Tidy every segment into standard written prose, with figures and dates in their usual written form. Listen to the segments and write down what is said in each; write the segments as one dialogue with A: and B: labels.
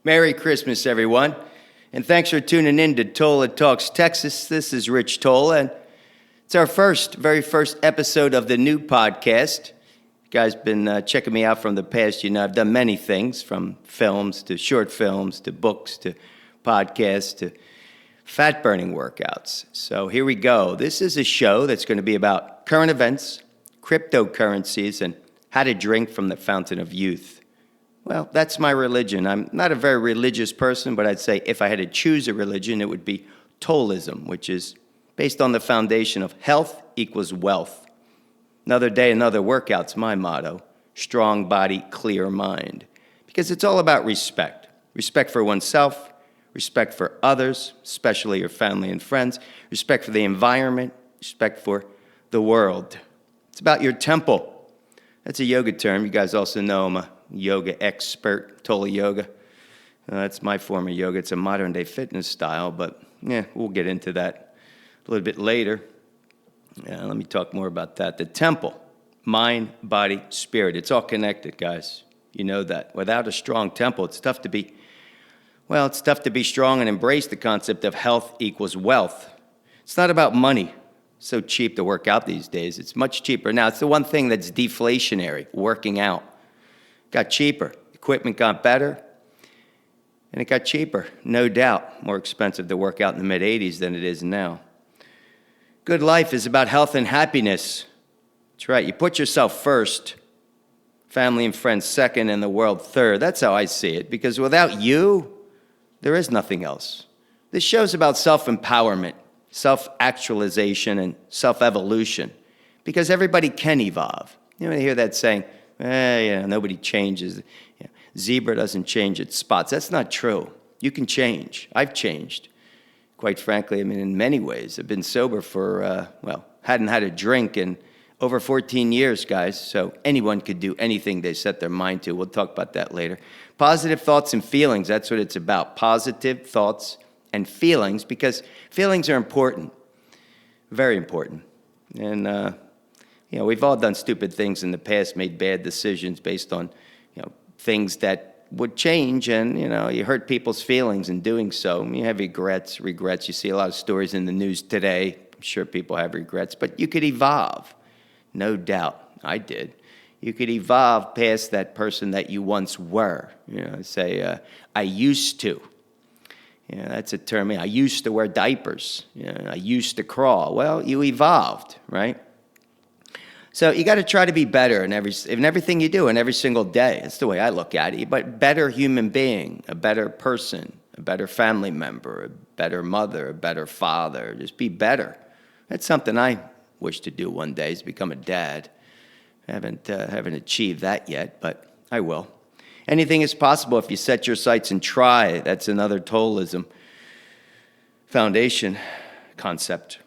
A: Merry Christmas, everyone. And thanks for tuning in to Tola Talks Texas. This is Rich Tola, and it's our very first episode of the new podcast. You guys been checking me out from the past. You know, I've done many things, from films to short films to books to podcasts to fat-burning workouts. So here we go. This is a show that's going to be about current events, cryptocurrencies, and how to drink from the fountain of youth. Well, that's my religion. I'm not a very religious person, but I'd say if I had to choose a religion, it would be Tolism, which is based on the foundation of health equals wealth. Another day, another workout's my motto. Strong body, clear mind. Because it's all about respect. Respect for oneself, respect for others, especially your family and friends, respect for the environment, respect for the world. It's about your temple. That's a yoga term. You guys also know I'm a yoga expert, Tola Yoga. That's my form of yoga. It's a modern-day fitness style, but we'll get into that a little bit later. Let me talk more about that. The temple, mind, body, spirit. It's all connected, guys. You know that. Without a strong temple, it's tough to be strong and embrace the concept of health equals wealth. It's not about money. It's so cheap to work out these days. It's much cheaper. Now, it's the one thing that's deflationary, working out. Got cheaper. Equipment got better. And it got cheaper, no doubt. More expensive to work out in the mid-'80s than it is now. Good life is about health and happiness. That's right. You put yourself first, family and friends second, and the world third. That's how I see it. Because without you, there is nothing else. This show's about self-empowerment, self-actualization, and self-evolution. Because everybody can evolve. You know, I hear that saying, nobody changes. Zebra doesn't change its spots. That's not true. You can change. I've changed. Quite frankly, I mean, in many ways. I've been sober for, hadn't had a drink in over 14 years, guys. So anyone could do anything they set their mind to. We'll talk about that later. Positive thoughts and feelings. That's what it's about. Positive thoughts and feelings, because feelings are important. Very important. And, we've all done stupid things in the past, made bad decisions based on, things that would change, and, you hurt people's feelings in doing so. You have regrets. You see a lot of stories in the news today. I'm sure people have regrets, but you could evolve. No doubt. I did. You could evolve past that person that you once were. Say, I used to. That's a term. I used to wear diapers. I used to crawl. Well, you evolved, right? So you got to try to be better in everything you do, and every single day. That's the way I look at it. But better human being, a better person, a better family member, a better mother, a better father. Just be better. That's something I wish to do one day, is become a dad. I haven't achieved that yet, but I will. Anything is possible if you set your sights and try. That's another Tolism foundation concept.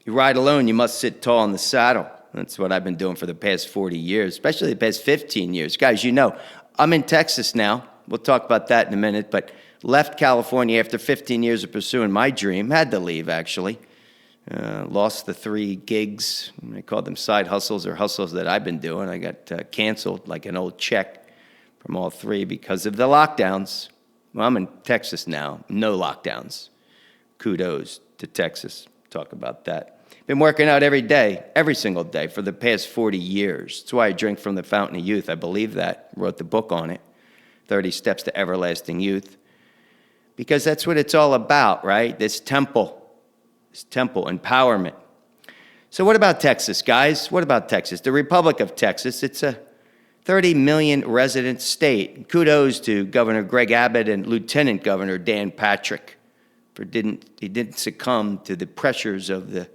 A: You ride alone, you must sit tall in the saddle. That's what I've been doing for the past 40 years, especially the past 15 years. Guys, I'm in Texas now. We'll talk about that in a minute, but left California after 15 years of pursuing my dream. Had to leave, actually. Lost the 3 gigs. I called them side hustles or hustles that I've been doing. I got canceled like an old check from all 3 because of the lockdowns. Well, I'm in Texas now. No lockdowns. Kudos to Texas. Talk about that. Been working out every day, every single day for the past 40 years. That's why I drink from the fountain of youth. I believe that. Wrote the book on it, 30 Steps to Everlasting Youth. Because that's what it's all about, right? This temple empowerment. So what about Texas, guys? What about Texas? The Republic of Texas, it's a 30 million resident state. Kudos to Governor Greg Abbott and Lieutenant Governor Dan Patrick. He didn't succumb to the pressures of the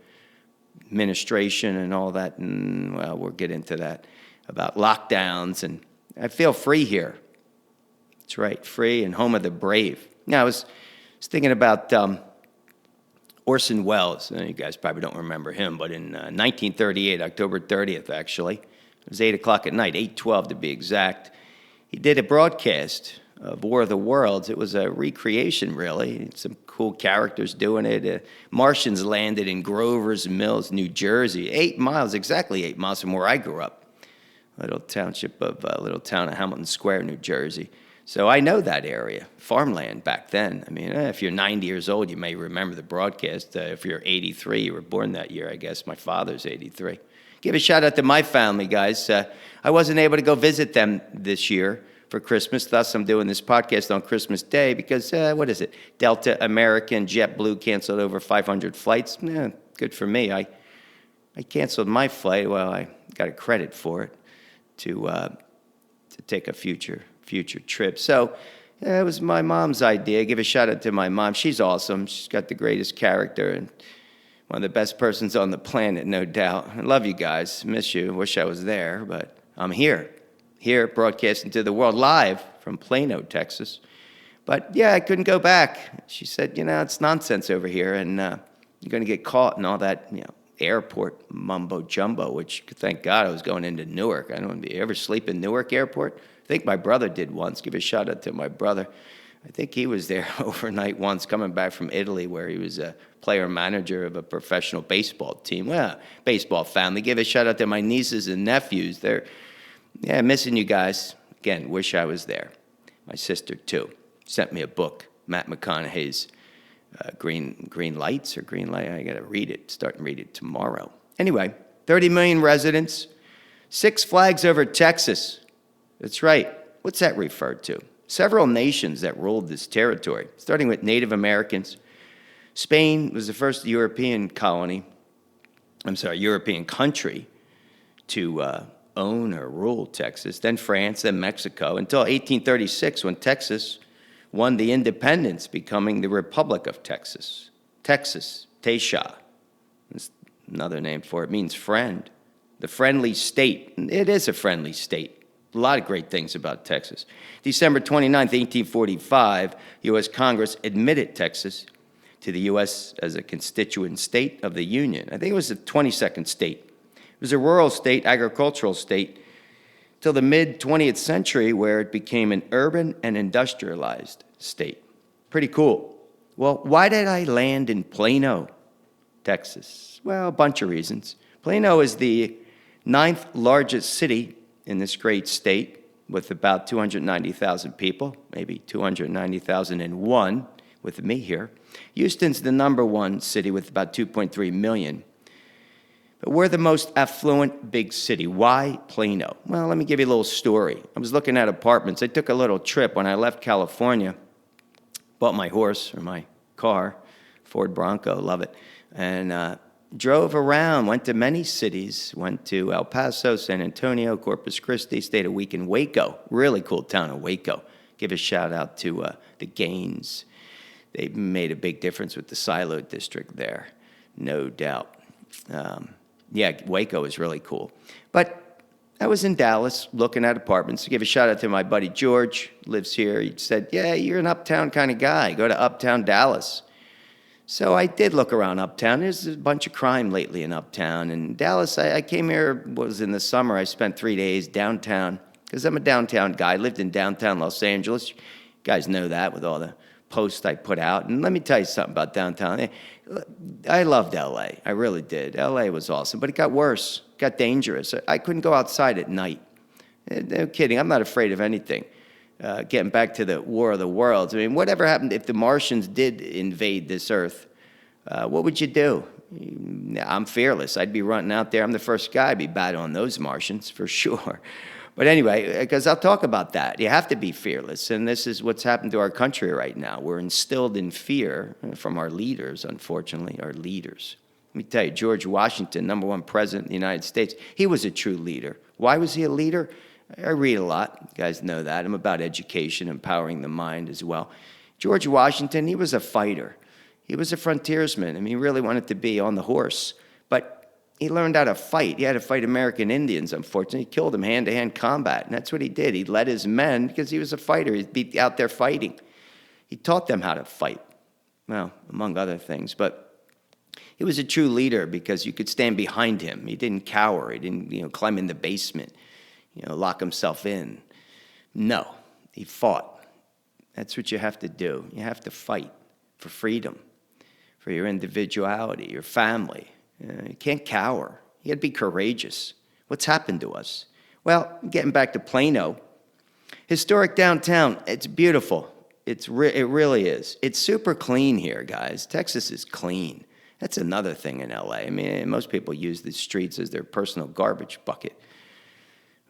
A: administration and all that, and we'll get into that, about lockdowns, and I feel free here. That's right, free and home of the brave. Now, I was thinking about Orson Welles. You guys probably don't remember him, but in 1938, October 30th, actually, it was 8 o'clock at night, 8:12 to be exact, he did a broadcast of War of the Worlds. It was a recreation, really. Some cool characters doing it. Martians landed in Grover's Mills, New Jersey, exactly 8 miles from where I grew up. Little town of Hamilton Square, New Jersey. So I know that area, farmland back then. I mean, if you're 90 years old, you may remember the broadcast. If you're 83, you were born that year, I guess. My father's 83. Give a shout out to my family, guys. I wasn't able to go visit them this year for Christmas. Thus, I'm doing this podcast on Christmas Day because, what is it? Delta, American, JetBlue canceled over 500 flights. Good for me. I canceled my flight. Well, I got a credit for it to take a future trip. So it was my mom's idea. Give a shout out to my mom. She's awesome. She's got the greatest character and one of the best persons on the planet, no doubt. I love you guys. Miss you. Wish I was there, but I'm here broadcasting to the world live from Plano, Texas. But yeah, I couldn't go back. She said, it's nonsense over here, and you're going to get caught in all that, airport mumbo jumbo, which thank God I was going into Newark. I don't know, you ever sleep in Newark Airport? I think my brother did once. Give a shout out to my brother. I think he was there overnight once, coming back from Italy, where he was a player manager of a professional baseball team. Well, baseball family. Give a shout out to my nieces and nephews. They're missing you guys. Again, wish I was there. My sister too sent me a book, Matt McConaughey's Green Lights or Green Light. I got to read it. Start and read it tomorrow. Anyway, 30 million residents, 6 flags over Texas. That's right. What's that referred to? Several nations that ruled this territory, starting with Native Americans. Spain was the first European country to own or rule Texas, then France, then Mexico, until 1836 when Texas won the independence, becoming the Republic of Texas. Texas, Tesha, is another name for it, means friend. The friendly state. It is a friendly state. A lot of great things about Texas. December 29th, 1845, U.S. Congress admitted Texas to the U.S. as a constituent state of the Union. I think it was the 22nd state. It was a rural state, agricultural state, till the mid-20th century, where it became an urban and industrialized state. Pretty cool. Well, why did I land in Plano, Texas? Well, a bunch of reasons. Plano is the 9th largest city in this great state, with about 290,000 people, maybe 290,001 with me here. Houston's the number 1 city with about 2.3 million. But we're the most affluent big city. Why Plano? Well, let me give you a little story. I was looking at apartments. I took a little trip when I left California, bought my horse or my car, Ford Bronco, love it, and drove around, went to many cities, went to El Paso, San Antonio, Corpus Christi, stayed a week in Waco. Really cool town of Waco. Give a shout out to the Gaines. They made a big difference with the silo district there, no doubt. Waco is really cool. But I was in Dallas looking at apartments. To give a shout out to my buddy George, lives here. He said, you're an uptown kind of guy. Go to uptown Dallas. So I did look around uptown. There's a bunch of crime lately in uptown. In Dallas, I came here, was in the summer. I spent 3 days downtown because I'm a downtown guy. I lived in downtown Los Angeles. You guys know that with all the posts I put out. And let me tell you something about downtown. I loved L.A. I really did. L.A. was awesome, but it got worse, got dangerous. I couldn't go outside at night. No kidding. I'm not afraid of anything. Getting back to the War of the Worlds. I mean, whatever happened if the Martians did invade this Earth? What would you do? I'm fearless. I'd be running out there. I'm the first guy to be battling those Martians for sure. But anyway, because I'll talk about that. You have to be fearless, and this is what's happened to our country right now. We're instilled in fear from our leaders, unfortunately, our leaders. Let me tell you, George Washington, number 1 president of the United States, he was a true leader. Why was he a leader? I read a lot. You guys know that. I'm about education, empowering the mind as well. George Washington, he was a fighter. He was a frontiersman. I mean, he really wanted to be on the horse. But he learned how to fight. He had to fight American Indians, unfortunately. He killed them hand-to-hand combat, and that's what he did. He led his men because he was a fighter. He'd be out there fighting. He taught them how to fight, well, among other things. But he was a true leader because you could stand behind him. He didn't cower. He didn't, climb in the basement, lock himself in. No, he fought. That's what you have to do. You have to fight for freedom, for your individuality, your family. You can't cower. You got to be courageous. What's happened to us? Well, getting back to Plano, Historic downtown. It's beautiful. It really is. It's super clean here, guys. Texas is clean. That's another thing in LA. I mean, most people use the streets as their personal garbage bucket.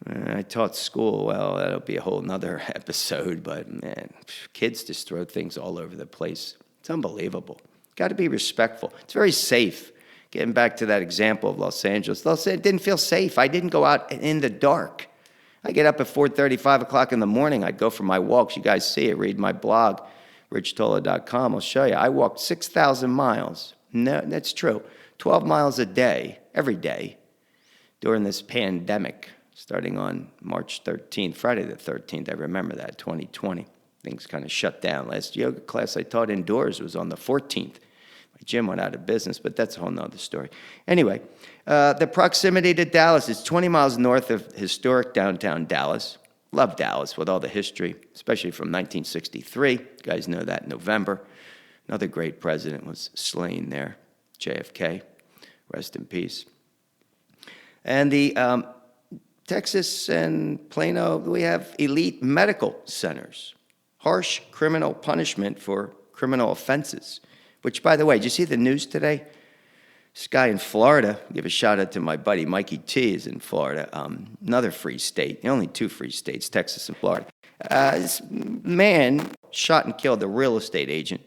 A: I taught school. Well, that'll be a whole nother episode, but man, kids just throw things all over the place. It's unbelievable. Got to be respectful. It's very safe. Getting back to that example of Los Angeles. It didn't feel safe. I didn't go out in the dark. I get up at 4:30, 5 o'clock in the morning. I'd go for my walks. You guys see it. Read my blog, richtola.com. I'll show you. I walked 6,000 miles. No, that's true. 12 miles a day, every day, during this pandemic, starting on March 13th, Friday the 13th. I remember that, 2020. Things kind of shut down. Last yoga class I taught indoors was on the 14th. My gym went out of business, but that's a whole nother story. Anyway, the proximity to Dallas is 20 miles north of historic downtown Dallas. Love Dallas with all the history, especially from 1963. You guys know that in November. Another great president was slain there, JFK. Rest in peace. And the Texas and Plano, we have elite medical centers. Harsh criminal punishment for criminal offenses. Which, by the way, did you see the news today? This guy in Florida, give a shout out to my buddy Mikey T is in Florida, another free state, the only two free states, Texas and Florida. This man shot and killed a real estate agent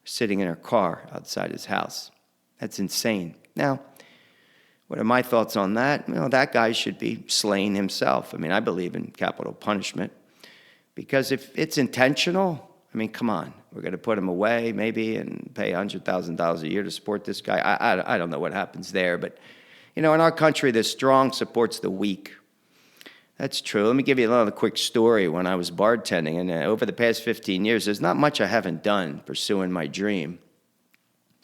A: sitting in her car outside his house. That's insane. Now, what are my thoughts on that? That guy should be slain himself. I mean, I believe in capital punishment because if it's intentional, I mean, come on. We're going to put him away maybe and pay $100,000 a year to support this guy. I don't know what happens there. But, in our country, the strong supports the weak. That's true. Let me give you another quick story. When I was bartending, and over the past 15 years, there's not much I haven't done pursuing my dream.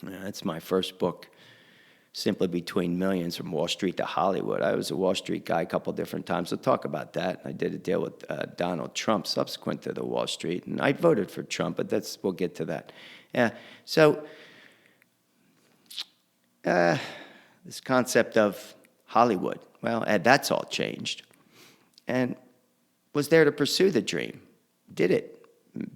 A: That's my first book, Simply Between Millions, From Wall Street to Hollywood. I was a Wall Street guy a couple different times. We'll talk about that. I did a deal with Donald Trump subsequent to the Wall Street, and I voted for Trump, but we'll get to that. Yeah. So this concept of Hollywood, well, that's all changed. And was there to pursue the dream. Did it.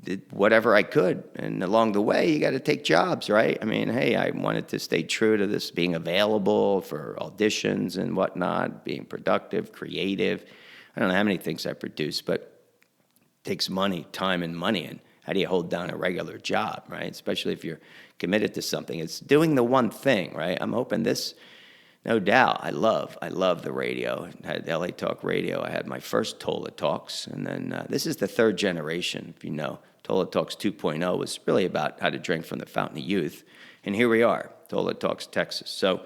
A: Did whatever I could. And along the way, you got to take jobs, right? I mean, hey, I wanted to stay true to this being available for auditions and whatnot, being productive, creative. I don't know how many things I produce, but it takes money, time and money. And how do you hold down a regular job, right? Especially if you're committed to something. It's doing the one thing, right? I'm hoping this. No doubt, I love the radio. I had LA Talk Radio. I had my first Tola Talks, and then this is the third generation, if you know. Tola Talks 2.0 was really about how to drink from the fountain of youth, and here we are, Tola Talks Texas. So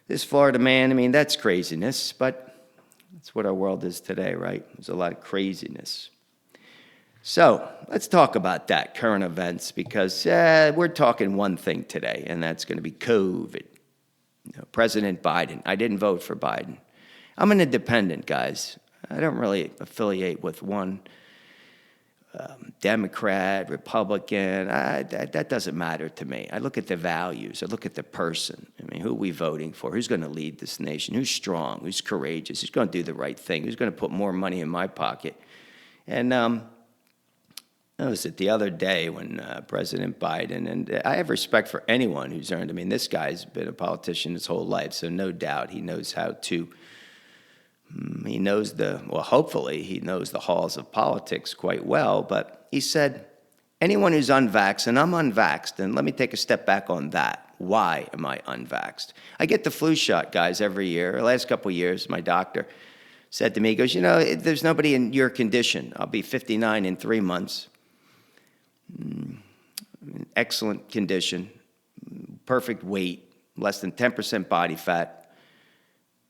A: this Florida man, I mean, that's craziness, but that's what our world is today, right? There's a lot of craziness. So let's talk about that, current events, because we're talking one thing today, and that's going to be COVID. President Biden. I didn't vote for Biden. I'm an independent, guys. I don't really affiliate with one Democrat, Republican. That doesn't matter to me. I look at the values. I look at the person. I mean, who are we voting for? Who's going to lead this nation? Who's strong? Who's courageous? Who's going to do the right thing? Who's going to put more money in my pocket? And I was it the other day when President Biden, and I have respect for anyone who's earned, I mean, this guy's been a politician his whole life, so no doubt he knows how to, hopefully he knows the halls of politics quite well, but he said, anyone who's unvaxxed, and I'm unvaxxed, and let me take a step back on that. Why am I unvaxxed? I get the flu shot, guys, every year. The last couple of years, my doctor said to me, he goes, there's nobody in your condition. I'll be 59 in 3 months. Excellent condition, perfect weight, less than 10% body fat,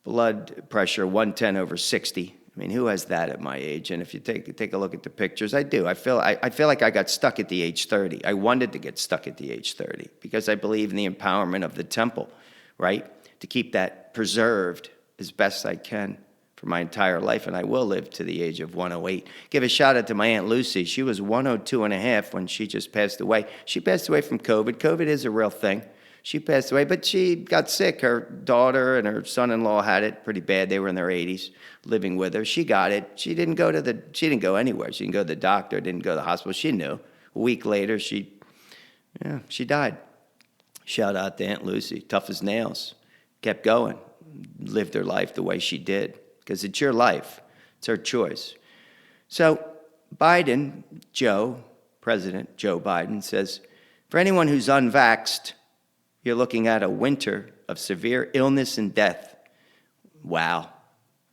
A: blood pressure 110/60. I mean, who has that at my age? And if you take a look at the pictures, I do. I feel like I got stuck at the age 30. I wanted to get stuck at the age 30 because I believe in the empowerment of the temple, right? To keep that preserved as best I can for my entire life, and I will live to the age of 108. Give a shout out to my Aunt Lucy. She was 102 and a half when she just passed away. She passed away from COVID. COVID is a real thing. She passed away, but she got sick. Her daughter and her son-in-law had it pretty bad. They were in their 80s, living with her. She got it. She didn't go anywhere. She didn't go to the doctor, didn't go to the hospital. She knew. A week later, she died. Shout out to Aunt Lucy, tough as nails. Kept going, lived her life the way she did, because it's your life. It's her choice. So Biden, President Joe Biden, says, for anyone who's unvaxxed, you're looking at a winter of severe illness and death. Wow.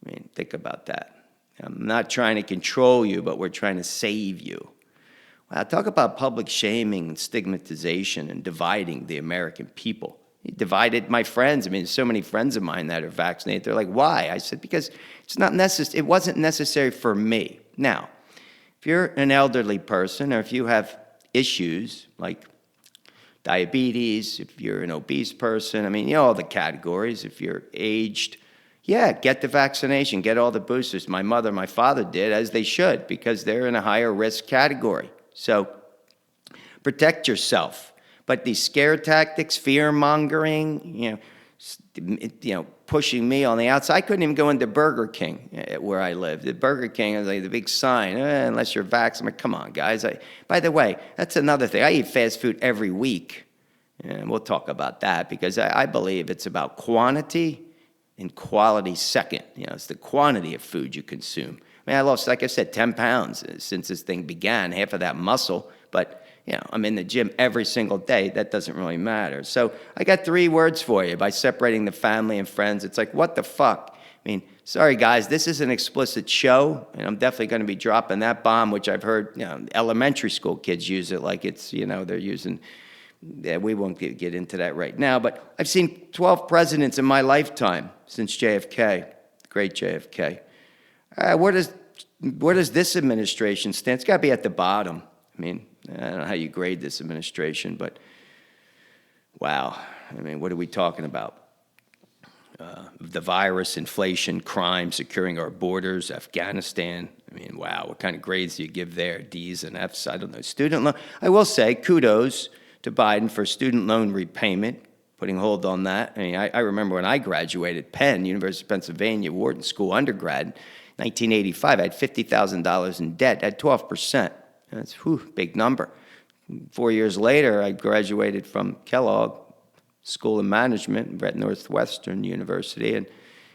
A: I mean, think about that. I'm not trying to control you, but we're trying to save you. Wow, talk about public shaming and stigmatization and dividing the American people. He divided my friends. I mean, so many friends of mine that are vaccinated. They're like, why? I said, because it's not necessary. It wasn't necessary for me. Now, if you're an elderly person or if you have issues like diabetes, if you're an obese person, I mean, all the categories. If you're aged, get the vaccination, get all the boosters. My mother, my father did, as they should, because they're in a higher risk category. So protect yourself. But these scare tactics, fear mongering, pushing me on the outside. I couldn't even go into Burger King where I live. The Burger King is like the big sign, unless you're vaxxed. I'm like, come on, guys. By the way, that's another thing. I eat fast food every week. And we'll talk about that because I believe it's about quantity and quality second. It's the quantity of food you consume. I mean, I lost, like I said, 10 pounds since this thing began, half of that muscle. But, I'm in the gym every single day. That doesn't really matter. So I got 3 words for you by separating the family and friends. It's like, what the fuck? I mean, sorry, guys, this is an explicit show, and I'm definitely going to be dropping that bomb, which I've heard elementary school kids use it like it's, they're using. Yeah, we won't get into that right now, but I've seen 12 presidents in my lifetime since JFK, great JFK. Where does this administration stand? It's got to be at the bottom. I mean, I don't know how you grade this administration, but wow. I mean, what are we talking about? The virus, inflation, crime, securing our borders, Afghanistan. I mean, wow, what kind of grades do you give there? D's and F's? I don't know. Student loan. I will say kudos to Biden for student loan repayment, putting hold on that. I mean, I remember when I graduated Penn, University of Pennsylvania, Wharton School undergrad, 1985, I had $50,000 in debt at 12%. That's a big number. 4 years later, I graduated from Kellogg School of Management at Northwestern University and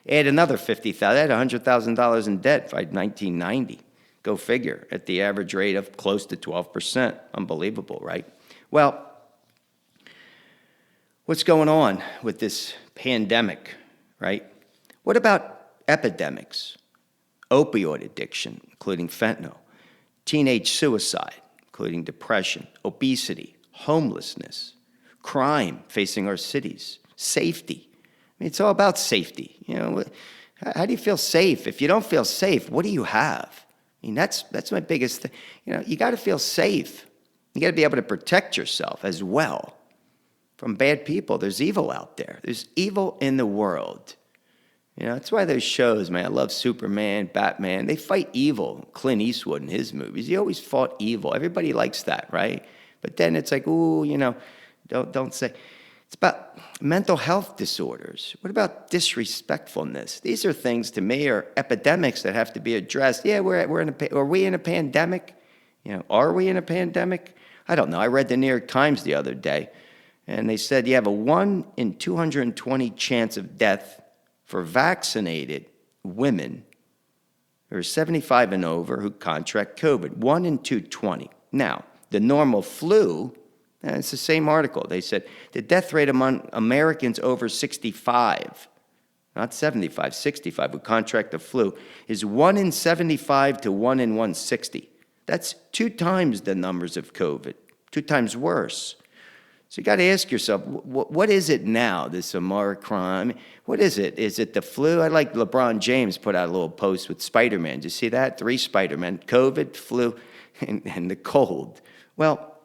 A: add another $50,000. I had $100,000 in debt by 1990. Go figure, at the average rate of close to 12%. Unbelievable, right? Well, what's going on with this pandemic, right? What about epidemics? Opioid addiction, including fentanyl. Teenage suicide, including depression. Obesity. Homelessness. Crime facing our cities. Safety. I mean, it's all about safety. How do you feel safe? If you don't feel safe, what do you have? I mean, that's my biggest thing. You got to feel safe. You got to be able to protect yourself as well from bad people. There's evil out there. There's evil in the world. That's why those shows, man, I love Superman, Batman. They fight evil. Clint Eastwood in his movies, he always fought evil. Everybody likes that, right? But then it's like, don't say. It's about mental health disorders. What about disrespectfulness? These are things, to me, are epidemics that have to be addressed. Yeah, are we in a pandemic? Are we in a pandemic? I don't know. I read the New York Times the other day, and they said you have a 1 in 220 chance of death for vaccinated women who are 75 and over who contract COVID. 1 in 220. Now, the normal flu, it's the same article. They said the death rate among Americans over 65, not 75, 65, who contract the flu, is 1 in 75 to 1 in 160. That's 2 times the numbers of COVID, 2 times worse. So you got to ask yourself, what is it now, this Omicron? What is it? Is it the flu? I like LeBron James put out a little post with Spider-Man. Did you see that? 3 Spider-Men, COVID, flu, and the cold. Well,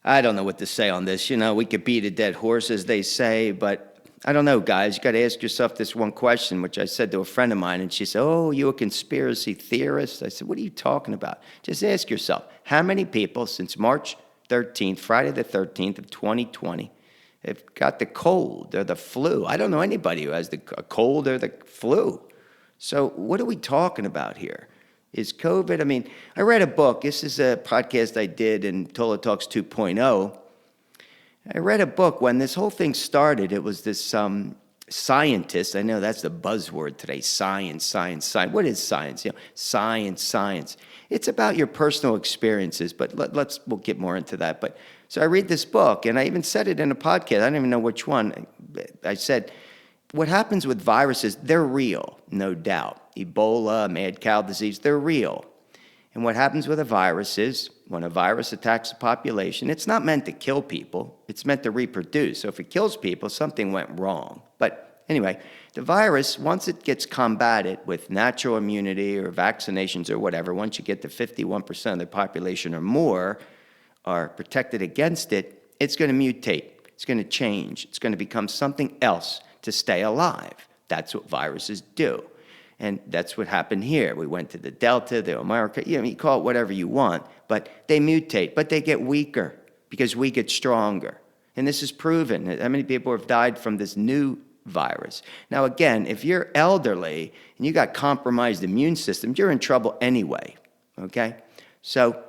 A: I don't know what to say on this. We could beat a dead horse, as they say, but I don't know, guys. You got to ask yourself this one question, which I said to a friend of mine, and she said, "Oh, you a conspiracy theorist?" I said, "What are you talking about?" Just ask yourself, how many people since March 13th, Friday the 13th of 2020, have got the cold or the flu. I don't know anybody who has a cold or the flu. So what are we talking about here? Is COVID, I mean, I read a book. This is a podcast I did in Tola Talks 2.0. I read a book when this whole thing started. It was this scientist. I know that's the buzzword today, science. What is science? Science. It's about your personal experiences, but we'll get more into that. But so I read this book, and I even said it in a podcast. I don't even know which one. I said, what happens with viruses, they're real, no doubt. Ebola, mad cow disease, they're real. And what happens with a virus is when a virus attacks a population, it's not meant to kill people. It's meant to reproduce. So if it kills people, something went wrong. But anyway, the virus, once it gets combated with natural immunity or vaccinations or whatever, once you get to 51% of the population or more are protected against it, it's going to mutate. It's going to change. It's going to become something else to stay alive. That's what viruses do. And that's what happened here. We went to the Delta, the Omicron, you call it whatever you want, but they mutate, but they get weaker because we get stronger. And this is proven. How many people have died from this new virus? Now, again, if you're elderly and you got compromised immune system, you're in trouble anyway, okay? So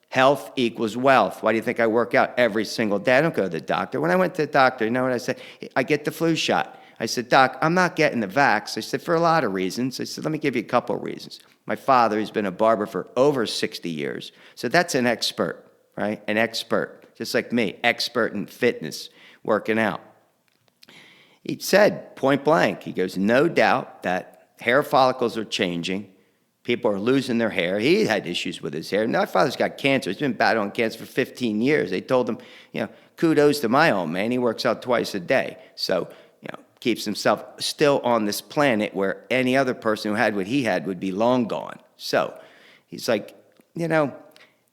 A: health equals wealth. Why do you think I work out every single day? I don't go to the doctor. When I went to the doctor, you know what I said? I get the flu shot. I said, Doc, I'm not getting the vax. I said, for a lot of reasons. I said, let me give you a couple of reasons. My father, he's been a barber for over 60 years. So that's an expert, right? An expert, just like me, expert in fitness, working out. He said, point blank, he goes, no doubt that hair follicles are changing. People are losing their hair. He had issues with his hair. Now, my father's got cancer. He's been battling cancer for 15 years. They told him, kudos to my old man. He works out twice a day. So, keeps himself still on this planet where any other person who had what he had would be long gone. So he's like, the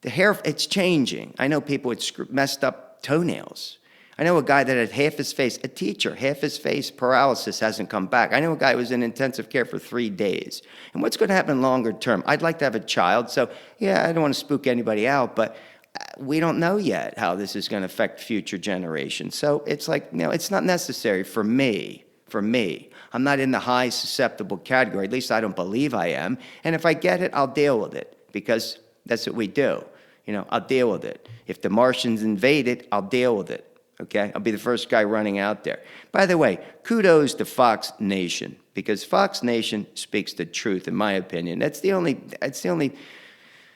A: hair, it's changing. I know people with messed up toenails. I know a guy that had half his face, a teacher, half his face paralysis hasn't come back. I know a guy who was in intensive care for 3 days. And what's going to happen longer term? I'd like to have a child. So, I don't want to spook anybody out, but we don't know yet how this is going to affect future generations. So it's like, it's not necessary for me. I'm not in the high susceptible category. At least I don't believe I am. And if I get it, I'll deal with it because that's what we do. I'll deal with it. If the Martians invade it, I'll deal with it. Okay? I'll be the first guy running out there. By the way, kudos to Fox Nation because Fox Nation speaks the truth, in my opinion. That's the only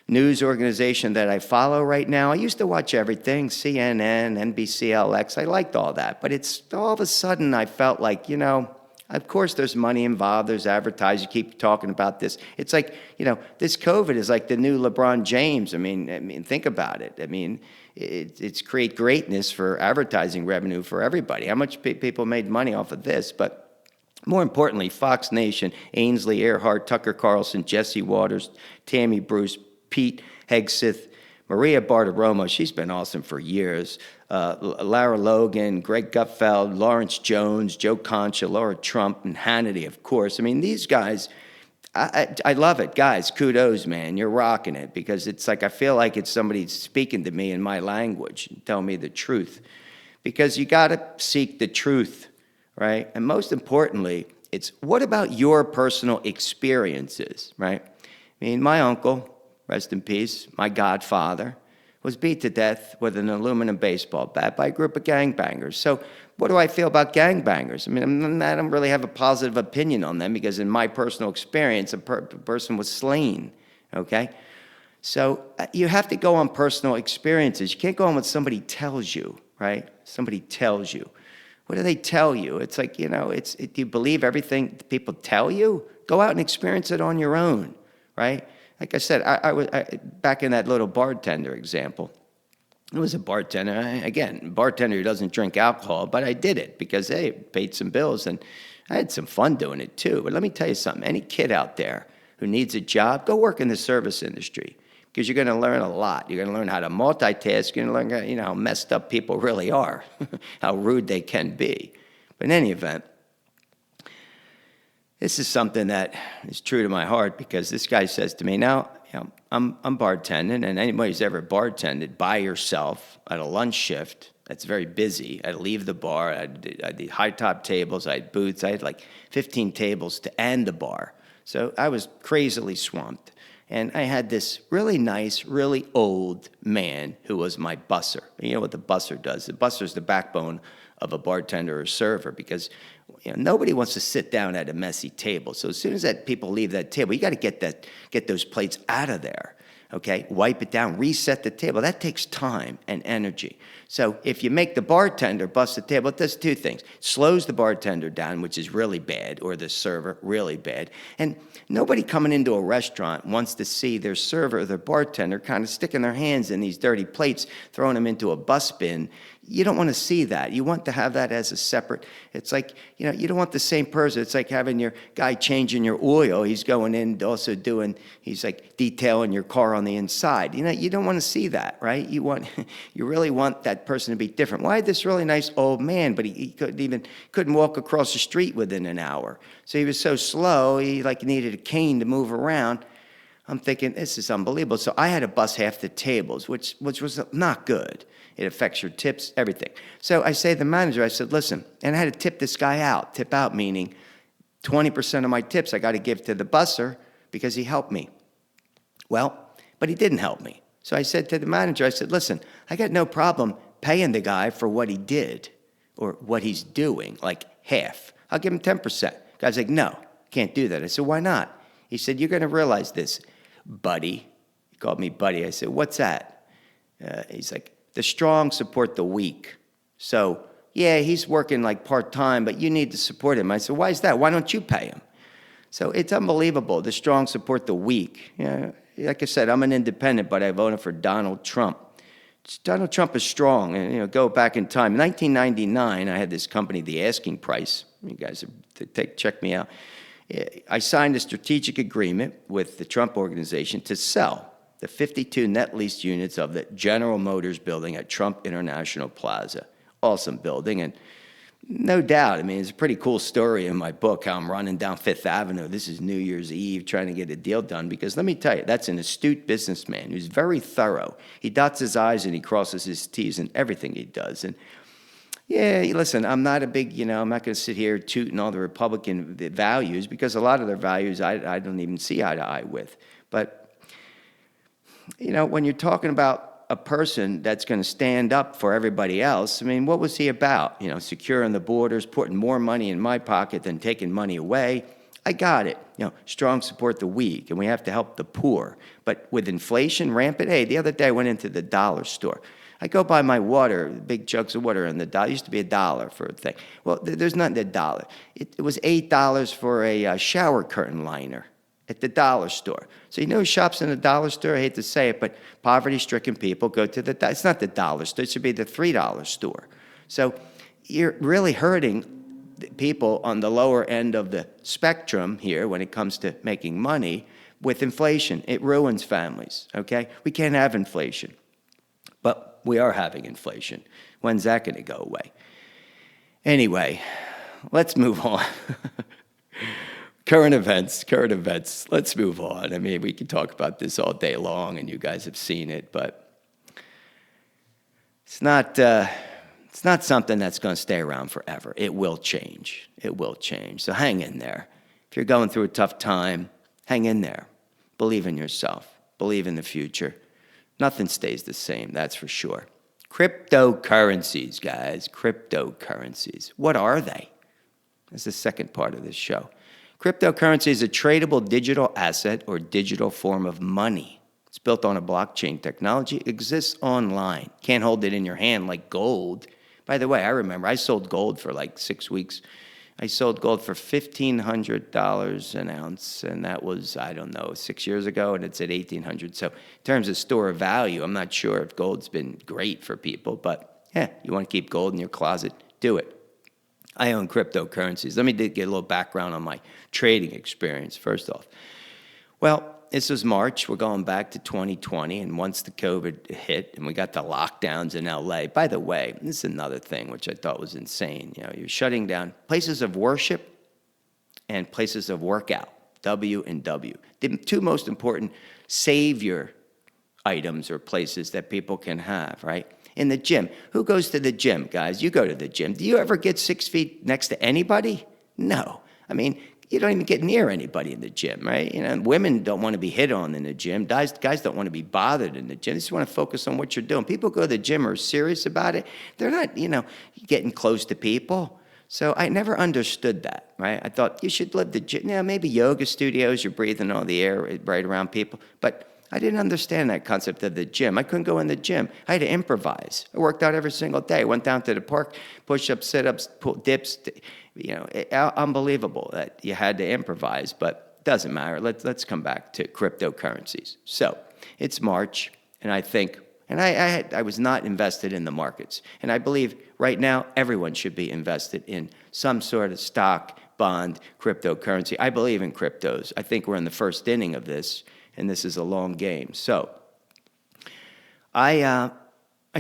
A: news organization that I follow right now. I used to watch everything, CNN, NBCLX. I liked all that. But it's all of a sudden I felt like, of course there's money involved. There's advertising. You keep talking about this. It's like, this COVID is like the new LeBron James. I mean, think about it. I mean, it's create greatness for advertising revenue for everybody. How much people made money off of this? But more importantly, Fox Nation, Ainsley Earhart, Tucker Carlson, Jesse Waters, Tammy Bruce, Pete Hegseth, Maria Bartiromo, she's been awesome for years, Lara Logan, Greg Gutfeld, Lawrence Jones, Joe Concha, Laura Trump, and Hannity, of course. I mean, these guys, I love it. Guys, kudos, man. You're rocking it because it's like I feel like it's somebody speaking to me in my language and telling me the truth because you got to seek the truth, right? And most importantly, it's what about your personal experiences, right? I mean, my uncle, rest in peace, my godfather, was beat to death with an aluminum baseball bat by a group of gangbangers. So what do I feel about gangbangers? I mean, I don't really have a positive opinion on them because in my personal experience, a person was slain, okay? So you have to go on personal experiences. You can't go on what somebody tells you, right? Somebody tells you. What do they tell you? It's like, do you believe everything people tell you? Go out and experience it on your own, right? Like I said, I was back in that little bartender example. I was a bartender, bartender who doesn't drink alcohol, but I did it because, hey, paid some bills, and I had some fun doing it too. But let me tell you something. Any kid out there who needs a job, go work in the service industry because you're going to learn a lot. You're going to learn how to multitask. You're going to learn how messed up people really are, how rude they can be. But in any event, this is something that is true to my heart because this guy says to me, now, I'm bartending, and anybody who's ever bartended by yourself at a lunch shift, that's very busy. I'd leave the bar. I did high top tables. I had booths. I had like 15 tables to end the bar. So I was crazily swamped. And I had this really nice, really old man who was my busser. You know what the busser does? The busser is the backbone of a bartender or server because nobody wants to sit down at a messy table. So as soon as that people leave that table, you got to get those plates out of there. Okay, wipe it down, reset the table. That takes time and energy. So if you make the bartender bust the table, it does two things. It slows the bartender down, which is really bad, or the server, really bad. And nobody coming into a restaurant wants to see their server or their bartender kind of sticking their hands in these dirty plates, throwing them into a bus bin. You don't want to see that. You want to have that as a separate, it's like, you don't want the same person. It's like having your guy changing your oil. He's going in also he's like detailing your car on the inside. You don't want to see that, right? You really want that person to be different. Well, I had this really nice old man, but he couldn't walk across the street within an hour. So he was so slow, he needed a cane to move around. I'm thinking, this is unbelievable. So I had to bus half the tables, which was not good. It affects your tips, everything. So I say to the manager, I said, listen, and I had to tip this guy out. Tip out meaning 20% of my tips I got to give to the busser because he helped me. Well, but he didn't help me. So I said to the manager, I said, listen, I got no problem paying the guy for what he did or what he's doing, like half. I'll give him 10%. The guy's like, no, can't do that. I said, why not? He said, you're going to realize this, buddy. He called me buddy. I said, what's that? He's like, the strong support the weak. So, yeah, he's working like part-time, but you need to support him. I said, why is that? Why don't you pay him? So it's unbelievable. The strong support the weak. Like I said, I'm an independent, but I voted for Donald Trump. Donald Trump is strong. And, go back in time. In 1999, I had this company, The Asking Price. You guys check me out. I signed a strategic agreement with the Trump organization to sell the 52 net leased units of the General Motors building at Trump International Plaza. Awesome building, and no doubt, it's a pretty cool story in my book, how I'm running down Fifth Avenue. This is New Year's Eve trying to get a deal done, because let me tell you, that's an astute businessman who's very thorough. He dots his I's and he crosses his T's in everything he does. And yeah, listen, I'm not a big, I'm not going to sit here tooting all the Republican values, because a lot of their values I don't even see eye to eye with. But when you're talking about a person that's going to stand up for everybody else, what was he about? Securing the borders, putting more money in my pocket than taking money away. I got it. Strong support the weak, and we have to help the poor. But with inflation rampant, hey, the other day I went into the dollar store. I go buy my water, big jugs of water, and the dollar used to be $1 for a thing. Well, there's not $1. It was $8 for a shower curtain liner at the dollar store. So who shops in the dollar store? I hate to say it, but poverty-stricken people go to it's not the dollar store, it should be the $3 store. So you're really hurting people on the lower end of the spectrum here when it comes to making money with inflation. It ruins families, okay? We can't have inflation, but we are having inflation. When's that going to go away? Anyway, let's move on. Current events. Let's move on. We can talk about this all day long, and you guys have seen it, but it's not something that's going to stay around forever. It will change. So hang in there. If you're going through a tough time, hang in there. Believe in yourself. Believe in the future. Nothing stays the same, that's for sure. Cryptocurrencies, guys. Cryptocurrencies. What are they? That's the second part of this show. Cryptocurrency is a tradable digital asset or digital form of money. It's built on a blockchain technology. It exists online. Can't hold it in your hand like gold. By the way, I remember I sold gold for like 6 weeks. I sold gold for $1,500 an ounce, and that was, 6 years ago, and it's at $1,800. So in terms of store of value, I'm not sure if gold's been great for people, but yeah, you want to keep gold in your closet, do it. I own cryptocurrencies. Let me get a little background on my trading experience, first off. Well, this was March. We're going back to 2020, and once the COVID hit and we got the lockdowns in LA, by the way, this is another thing which I thought was insane. You're shutting down places of worship and places of workout, W and W. The two most important savior items or places that people can have, right? In the gym. Who goes to the gym, guys? You go to the gym. Do you ever get 6 feet next to anybody? No. I mean, you don't even get near anybody in the gym, right? Women don't want to be hit on in the gym. Guys don't want to be bothered in the gym. They just want to focus on what you're doing. People go to the gym are serious about it. They're not, getting close to people. So I never understood that, right? I thought you should live the gym. Maybe yoga studios, you're breathing all the air right around people. But I didn't understand that concept of the gym. I couldn't go in the gym. I had to improvise. I worked out every single day. Went down to the park, push-ups, sit-ups, dips. Unbelievable that you had to improvise, but it doesn't matter. Let's come back to cryptocurrencies. So it's March, and I was not invested in the markets. And I believe right now everyone should be invested in some sort of stock, bond, cryptocurrency. I believe in cryptos. I think we're in the first inning of this, and this is a long game. So I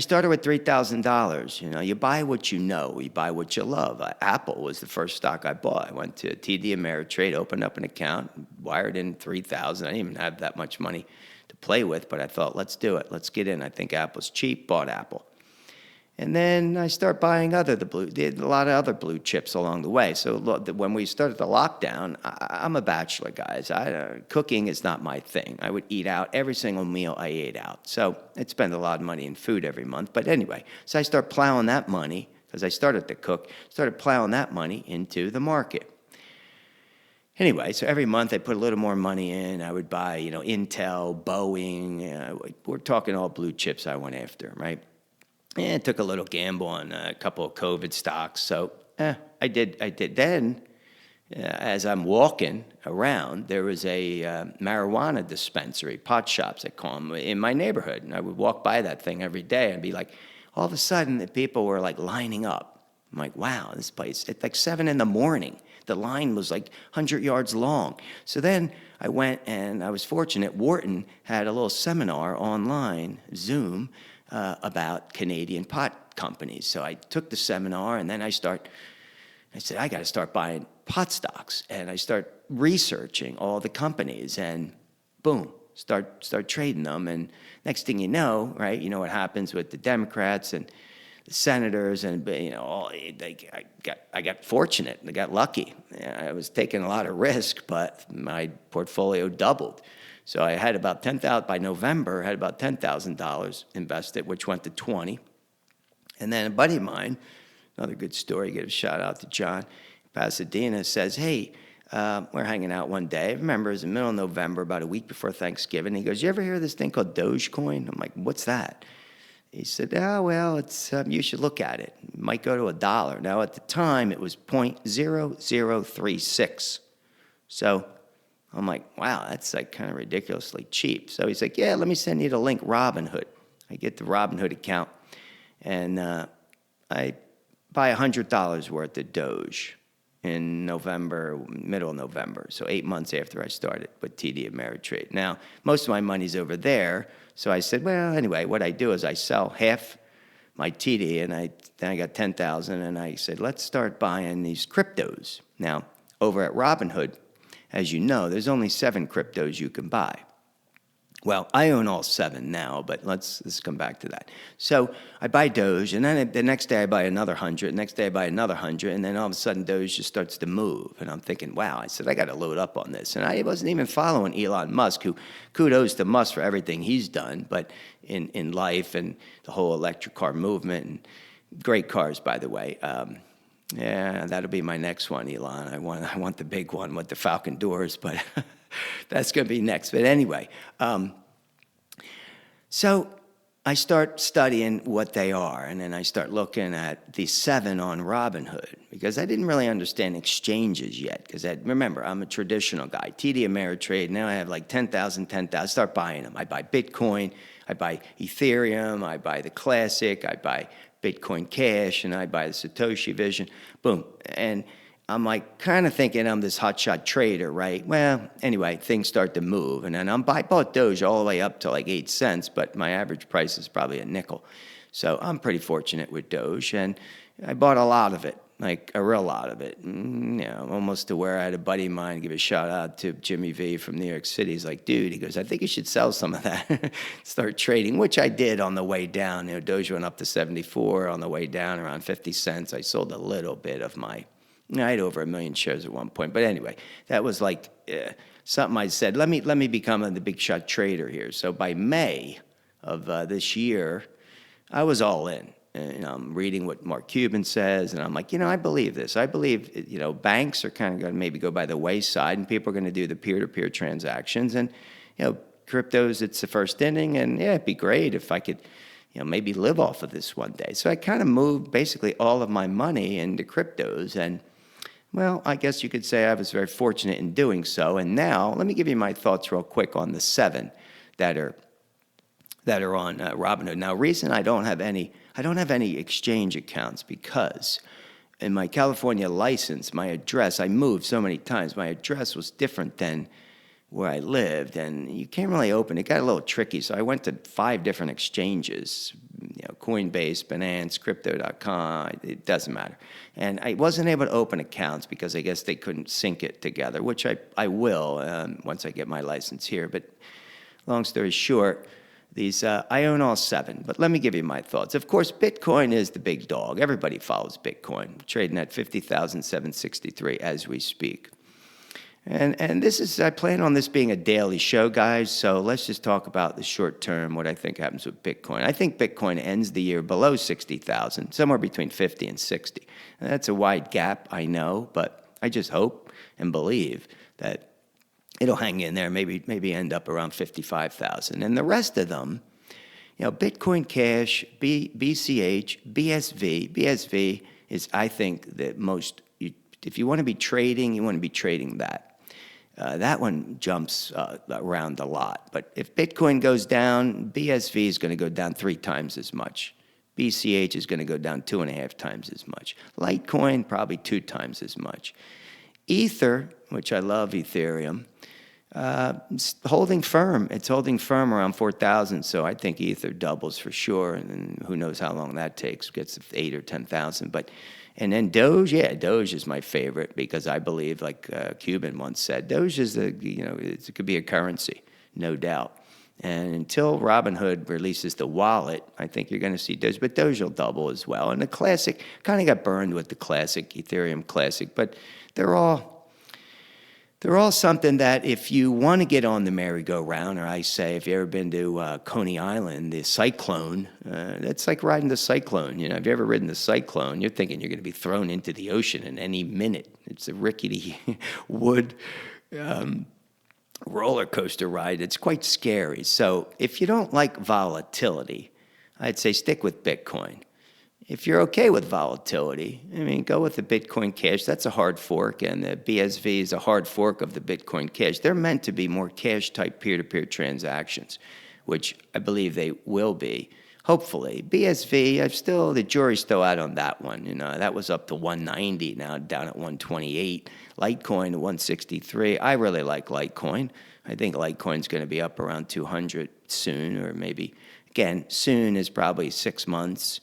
A: started with $3,000. You buy what you know. You buy what you love. Apple was the first stock I bought. I went to TD Ameritrade, opened up an account, wired in $3,000. I didn't even have that much money to play with, but I thought, let's do it. Let's get in. I think Apple's cheap. Bought Apple. And then I start buying a lot of other blue chips along the way. So when we started the lockdown, I'm a bachelor, guys. Cooking is not my thing. I would eat out every single meal I ate out. So I'd spend a lot of money in food every month. But anyway, so I start plowing that money, because I started to cook, started plowing that money into the market. Anyway, so every month I put a little more money in. I would buy, Intel, Boeing. We're talking all blue chips I went after, right? And took a little gamble on a couple of COVID stocks. So I did. Then, as I'm walking around, there was a marijuana dispensary, pot shops, they call them, in my neighborhood. And I would walk by that thing every day and be like, all of a sudden, the people were like lining up. I'm like, wow, this place, it's like 7 a.m. The line was like 100 yards long. So then I went, and I was fortunate. Wharton had a little seminar online, Zoom, about Canadian pot companies. So I took the seminar, and then I said, I got to start buying pot stocks. And I start researching all the companies, and boom, start trading them. And next thing you know, right, you know what happens with the Democrats and the senators, and I got fortunate. I got lucky. I was taking a lot of risk, but my portfolio doubled. So I had about $10,000 by November. I had about $10,000 invested, which went to 20. And then a buddy of mine, another good story, give a shout out to John in Pasadena, says, "Hey, we're hanging out one day. I remember it was the middle of November, about a week before Thanksgiving. He goes, "You ever hear of this thing called Dogecoin?" I'm like, "What's that?" He said, "Oh, well, it's you should look at it. It might go to $1." Now, at the time, it was 0.0036. So I'm like, wow, that's like kind of ridiculously cheap. So he's like, "Yeah, let me send you the link, Robinhood." I get the Robinhood account, and I buy $100 worth of Doge in November, middle of November, so 8 months after I started with TD Ameritrade. Now, most of my money's over there, so I said, well, anyway, what I do is I sell half my TD, and then I got 10,000, and I said, let's start buying these cryptos. Now, over at Robinhood, as you know, there's only 7 cryptos you can buy. Well, I own all 7 now, but let's come back to that. So I buy Doge, and then the next day I buy another 100, the next day I buy another 100, and then all of a sudden Doge just starts to move. And I'm thinking, wow, I said, I got to load up on this. And I wasn't even following Elon Musk, who kudos to Musk for everything he's done, but in life and the whole electric car movement, and great cars, by the way. Yeah, that'll be my next one, Elon. I want the big one with the Falcon doors, but that's going to be next. But anyway, so I start studying what they are, and then I start looking at the 7 on Robinhood, because I didn't really understand exchanges yet, because remember, I'm a traditional guy. TD Ameritrade, now I have like 10,000, I start buying them. I buy Bitcoin, I buy Ethereum, I buy the Classic, I buy Bitcoin Cash, and I buy the Satoshi Vision, boom. And I'm like kind of thinking I'm this hotshot trader, right? Well, anyway, things start to move. And then I bought Doge all the way up to like 8 cents, but my average price is probably a nickel. So I'm pretty fortunate with Doge, and I bought a lot of it. like a real lot of it. Almost to where I had a buddy of mine give a shout out to Jimmy V from New York City. He's like, dude, he goes, I think you should sell some of that, start trading, which I did on the way down. Doge went up to 74 on the way down, around 50 cents. I sold a little bit of I had over 1 million shares at one point. But anyway, that was like something I said, let me become the big shot trader here. So by May of this year, I was all in. And I'm reading what Mark Cuban says, and I'm like, I believe this. I believe, banks are kind of going to maybe go by the wayside, and people are going to do the peer-to-peer transactions. And, cryptos, it's the first inning, and yeah, it'd be great if I could, maybe live off of this one day. So I kind of moved basically all of my money into cryptos, and, well, I guess you could say I was very fortunate in doing so. And now, let me give you my thoughts real quick on the 7 that are on Robinhood. Now, reason I don't have any exchange accounts because in my California license, my address, I moved so many times. My address was different than where I lived, and you can't really open. It got a little tricky, so I went to 5 different exchanges, Coinbase, Binance, Crypto.com, it doesn't matter. And I wasn't able to open accounts because I guess they couldn't sync it together, which I will once I get my license here. But long story short, I own all 7, but let me give you my thoughts. Of course, Bitcoin is the big dog. Everybody follows Bitcoin, trading at 50,763 as we speak. And I plan on this being a daily show, guys, so let's just talk about the short term, what I think happens with Bitcoin. I think Bitcoin ends the year below 60,000, somewhere between 50 and 60. And that's a wide gap, I know, but I just hope and believe that it'll hang in there, maybe end up around 55,000. And the rest of them, Bitcoin Cash, BCH, BSV. BSV is, I think, the most, if you want to be trading, you want to be trading that. That one jumps around a lot. But if Bitcoin goes down, BSV is going to go down 3 times as much. BCH is going to go down 2.5 times as much. Litecoin, probably 2 times as much. Ether, which I love Ethereum, it's holding firm. It's holding firm around 4,000, so I think Ether doubles for sure, and then who knows how long that takes, gets to 8 or 10,000. And then Doge, Doge is my favorite because I believe, like Cuban once said, Doge is it could be a currency, no doubt. And until Robinhood releases the wallet, I think you're going to see Doge, but Doge will double as well. And the Classic kind of got burned with the Classic, Ethereum Classic, but they're all something that if you want to get on the merry-go-round, or I say if you've ever been to Coney Island, the Cyclone, it's like riding the Cyclone. Have you ever ridden the Cyclone? You're thinking you're going to be thrown into the ocean in any minute. It's a rickety wood roller coaster ride. It's quite scary. So if you don't like volatility, I'd say stick with Bitcoin. If you're okay with volatility, go with the Bitcoin Cash. That's a hard fork, and the BSV is a hard fork of the Bitcoin Cash. They're meant to be more cash-type peer-to-peer transactions, which I believe they will be, hopefully. BSV, the jury's still out on that one. That was up to 190, now down at 128. Litecoin at 163. I really like Litecoin. I think Litecoin's going to be up around 200 soon, or maybe, again, soon is probably 6 months.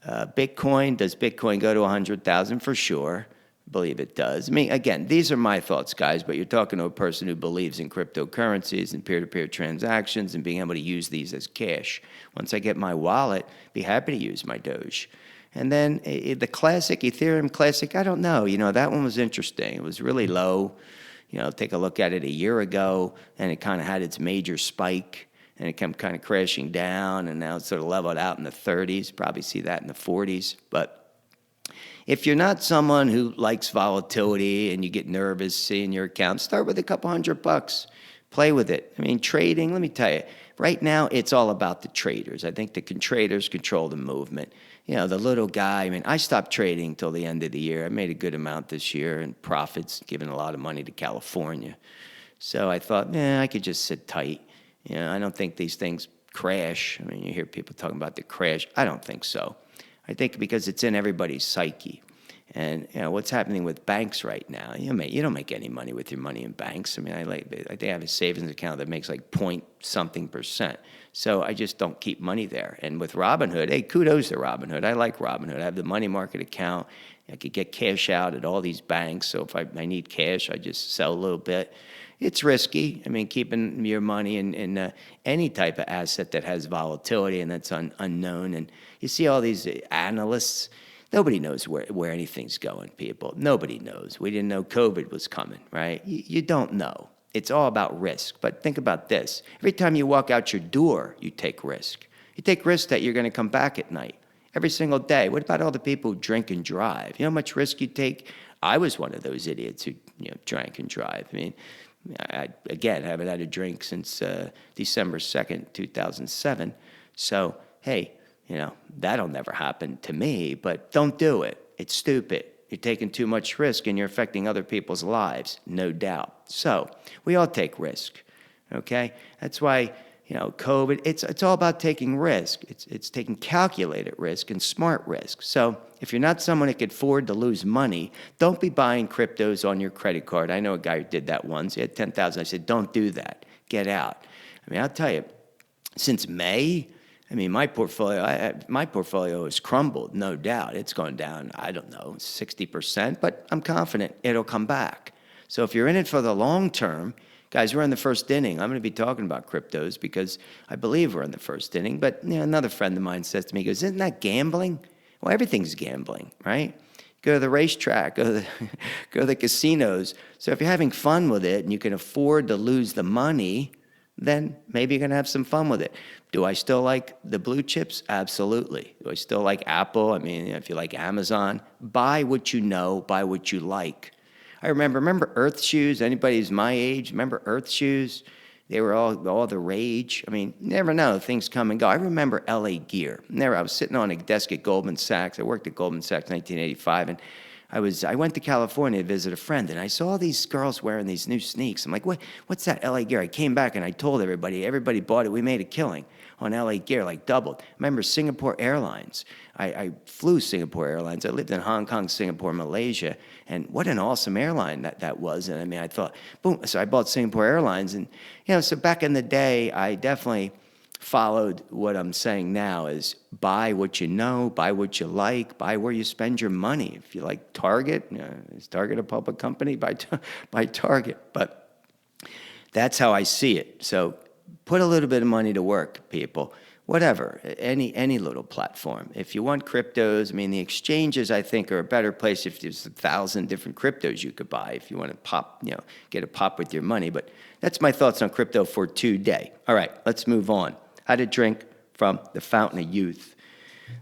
A: Bitcoin, does Bitcoin go to 100,000? For sure. I believe it does. Again, these are my thoughts, guys, but you're talking to a person who believes in cryptocurrencies and peer-to-peer transactions and being able to use these as cash. Once I get my wallet, be happy to use my Doge. And then the Classic, Ethereum Classic, I don't know. That one was interesting. It was really low. Take a look at it a year ago, and it kind of had its major spike. And it came kind of crashing down, and now it's sort of leveled out in the 30s. Probably see that in the 40s. But if you're not someone who likes volatility and you get nervous seeing your account, start with a couple $100. Play with it. Trading, let me tell you, right now it's all about the traders. I think the traders control the movement. The little guy, I stopped trading till the end of the year. I made a good amount this year in profits, giving a lot of money to California. So I thought, I could just sit tight. I don't think these things crash. You hear people talking about the crash. I don't think so. I think because it's in everybody's psyche. And what's happening with banks right now? You don't make any money with your money in banks. I mean, I think I have a savings account that makes like point something percent. So I just don't keep money there. And with Robinhood, hey, kudos to Robinhood. I like Robinhood. I have the money market account. I could get cash out at all these banks. So if I need cash, I just sell a little bit. It's risky. I mean, keeping your money in any type of asset that has volatility and that's unknown. And you see all these analysts. Nobody knows where anything's going, people. Nobody knows. We didn't know COVID was coming, right? You don't know. It's all about risk. But think about this. Every time you walk out your door, you take risk. You take risk that you're going to come back at night. Every single day. What about all the people who drink and drive? You know how much risk you take? I was one of those idiots who drank and drive. I mean, I haven't had a drink since December 2nd, 2007. So, hey, that'll never happen to me, but don't do it. It's stupid. You're taking too much risk and you're affecting other people's lives, no doubt. So we all take risk, okay? That's why, COVID, it's all about taking risk. It's taking calculated risk and smart risk. So if you're not someone that could afford to lose money, don't be buying cryptos on your credit card. I know a guy who did that once. He had 10,000. I said, don't do that. Get out. I mean, I'll tell you, since May, my portfolio has crumbled, no doubt. It's gone down, 60%, but I'm confident it'll come back. So if you're in it for the long term, guys, we're in the first inning. I'm going to be talking about cryptos because I believe we're in the first inning. But another friend of mine says to me, he goes, isn't that gambling? Well, everything's gambling, right? Go to the racetrack, go to the casinos. So if you're having fun with it and you can afford to lose the money, then maybe you're going to have some fun with it. Do I still like the blue chips? Absolutely. Do I still like Apple? If you like Amazon, buy what you know, buy what you like. I remember Earth shoes? Anybody who's my age, remember Earth shoes? They were all the rage. You never know. Things come and go. I remember LA Gear. I was sitting on a desk at Goldman Sachs. I worked at Goldman Sachs in 1985, and I went to California to visit a friend, and I saw these girls wearing these new sneaks. I'm like, what's that LA Gear? I came back and I told everybody bought it. We made a killing on LA Gear, like doubled. I remember Singapore Airlines. I flew Singapore Airlines. I lived in Hong Kong, Singapore, Malaysia, and what an awesome airline that was. And I thought, boom. So I bought Singapore Airlines, and so back in the day, I definitely followed what I'm saying now is buy what you know, buy what you like, buy where you spend your money. If you like Target, is Target a public company? Buy Target. But that's how I see it. So put a little bit of money to work, people. Whatever, any little platform. If you want cryptos, the exchanges, I think, are a better place if there's 1,000 different cryptos you could buy if you want to pop, get a pop with your money. But that's my thoughts on crypto for today. All right, let's move on. How to drink from the fountain of youth.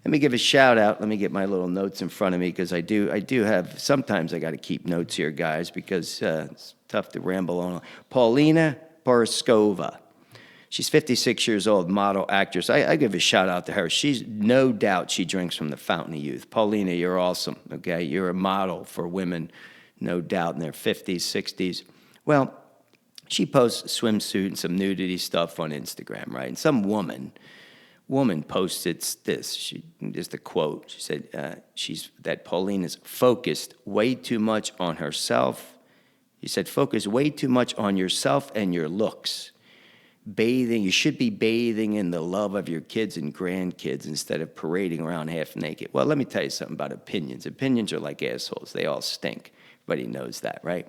A: Let me give a shout out. Let me get my little notes in front of me because I do have, sometimes I got to keep notes here, guys, because it's tough to ramble on. Paulina Porizkova. She's 56 years old, model, actress. I give a shout out to her. She's no doubt she drinks from the fountain of youth. Paulina, you're awesome, okay? You're a model for women, no doubt, in their 50s, 60s. Well, she posts a swimsuit and some nudity stuff on Instagram, right? And some woman posted this. Just a quote. She said that Paulina's focused way too much on herself. She said, focus way too much on yourself and your looks. You should be bathing in the love of your kids and grandkids instead of parading around half naked. Well, let me tell you something about opinions. Opinions are like assholes. They all stink. Everybody knows that, right?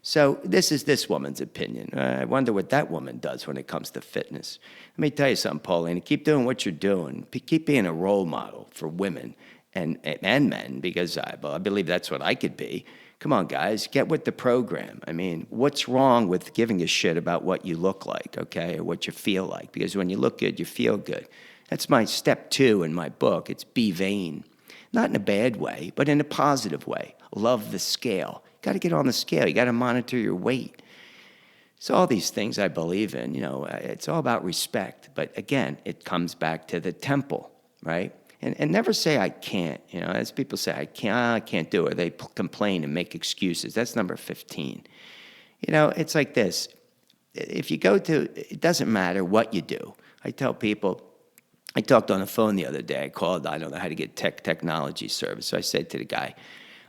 A: So this is this woman's opinion. I wonder what that woman does when it comes to fitness. Let me tell you something, Paulina. Keep doing what you're doing. Keep being a role model for women and men, because I believe that's what I could be. Come on, guys, get with the program. What's wrong with giving a shit about what you look like, okay, or what you feel like? Because when you look good, you feel good. That's my step 2 in my book. It's be vain. Not in a bad way, but in a positive way. Love the scale. You got to get on the scale. You got to monitor your weight. So all these things I believe in, it's all about respect. But again, it comes back to the temple, right? And never say I can't. As people say, I can't do it. They complain and make excuses. That's number 15. It's like this. If you it doesn't matter what you do. I tell people, I talked on the phone the other day. I called, I don't know how to get technology service. So I said to the guy,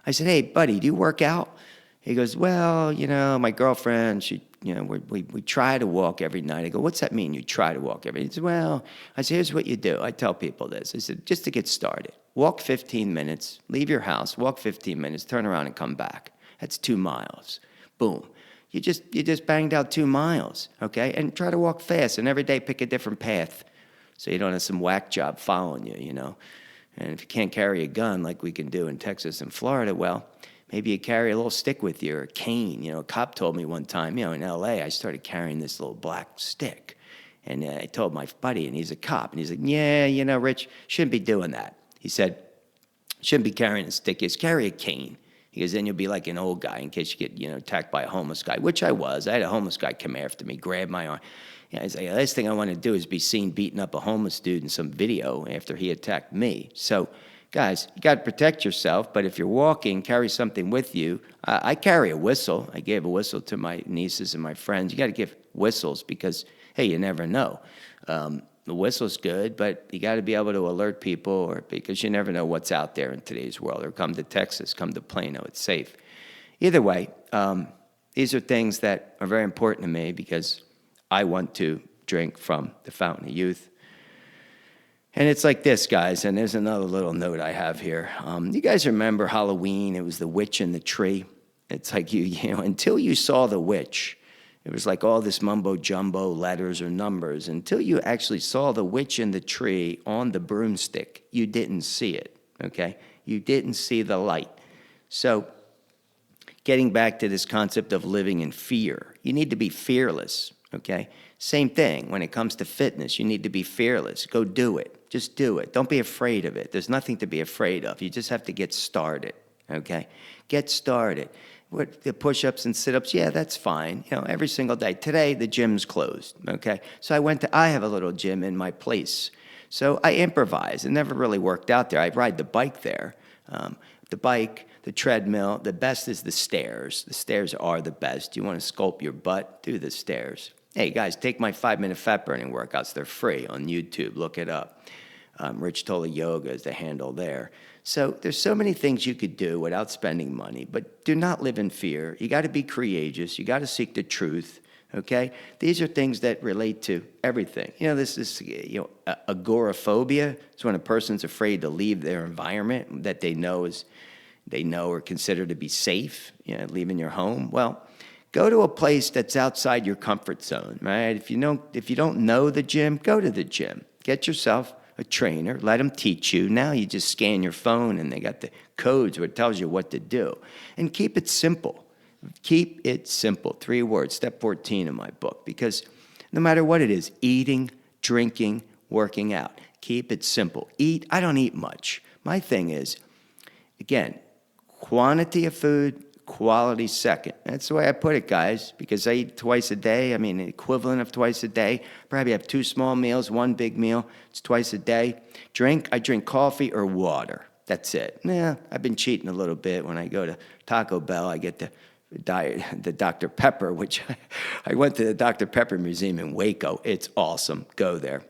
A: I said, hey, buddy, do you work out? He goes, well, my girlfriend, she, we try to walk every night. I go, what's that mean, you try to walk every night? He said, well, I said, here's what you do. I tell people this. I said, just to get started, walk 15 minutes, leave your house, walk 15 minutes, turn around and come back. That's 2 miles. Boom. You just banged out 2 miles, okay? And try to walk fast, and every day pick a different path so you don't have some whack job following you. And if you can't carry a gun like we can do in Texas and Florida, well, maybe you carry a little stick with you or a cane. A cop told me one time, in L.A., I started carrying this little black stick. And I told my buddy, and he's a cop, and he's like, yeah, Rich, shouldn't be doing that. He said, shouldn't be carrying a stick. Just carry a cane. He goes, then you'll be like an old guy in case you get, attacked by a homeless guy, which I was. I had a homeless guy come after me, grab my arm. I was like, the last thing I want to do is be seen beating up a homeless dude in some video after he attacked me. So, guys, you got to protect yourself, but if you're walking, carry something with you. I carry a whistle. I gave a whistle to my nieces and my friends. You got to give whistles because, hey, you never know. The whistle's good, but you got to be able to alert people because you never know what's out there in today's world. Or come to Texas, come to Plano. It's safe. Either way, these are things that are very important to me because I want to drink from the fountain of youth. And it's like this, guys, and there's another little note I have here. You guys remember Halloween? It was the witch in the tree. It's like, until you saw the witch, it was like all this mumbo-jumbo letters or numbers. Until you actually saw the witch in the tree on the broomstick, you didn't see it, okay? You didn't see the light. So getting back to this concept of living in fear, you need to be fearless, okay? Same thing. When it comes to fitness, you need to be fearless. Go do it. Just do it. Don't be afraid of it. There's nothing to be afraid of. You just have to get started, okay? Get started. What, the push-ups and sit-ups, yeah, that's fine. Every single day. Today, the gym's closed, okay? So I have a little gym in my place. So I improvise. It never really worked out there. I ride the bike there. The bike, the treadmill, the best is the stairs. The stairs are the best. You want to sculpt your butt? Do the stairs. Hey, guys, take my 5-minute fat-burning workouts. They're free on YouTube. Look it up. Rich Tola Yoga is the handle there. So there's so many things you could do without spending money, but do not live in fear. You got to be courageous. You got to seek the truth, okay? These are things that relate to everything. This is, agoraphobia. It's when a person's afraid to leave their environment that they know or consider to be safe, leaving your home. Well, go to a place that's outside your comfort zone, right? If you don't know the gym, go to the gym. Get yourself a trainer, let them teach you. Now you just scan your phone and they got the codes where it tells you what to do. And keep it simple. Keep it simple. 3 words, step 14 in my book. Because no matter what it is, eating, drinking, working out, keep it simple. I don't eat much. My thing is, again, quantity of food, quality second. That's the way I put it, guys, because I eat twice a day. The equivalent of twice a day. Probably have 2 small meals, 1 big meal. It's twice a day. I drink coffee or water. That's it. I've been cheating a little bit. When I go to Taco Bell, I get the Dr. Pepper, which I went to the Dr. Pepper Museum in Waco. It's awesome. Go there.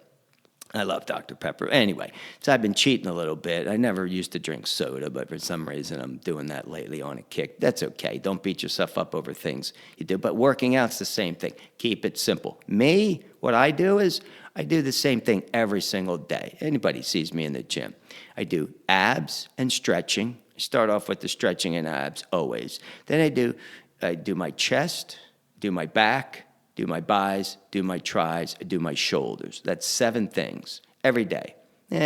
A: I love Dr. Pepper. Anyway, so I've been cheating a little bit. I never used to drink soda, but for some reason I'm doing that lately on a kick. That's okay. Don't beat yourself up over things you do. But working out's the same thing. Keep it simple. Me, what I do is I do the same thing every single day. Anybody sees me in the gym. I do abs and stretching. I start off with the stretching and abs always. Then I do my chest, do my back, do my buys, do my tries, I do my shoulders. That's 7 things every day.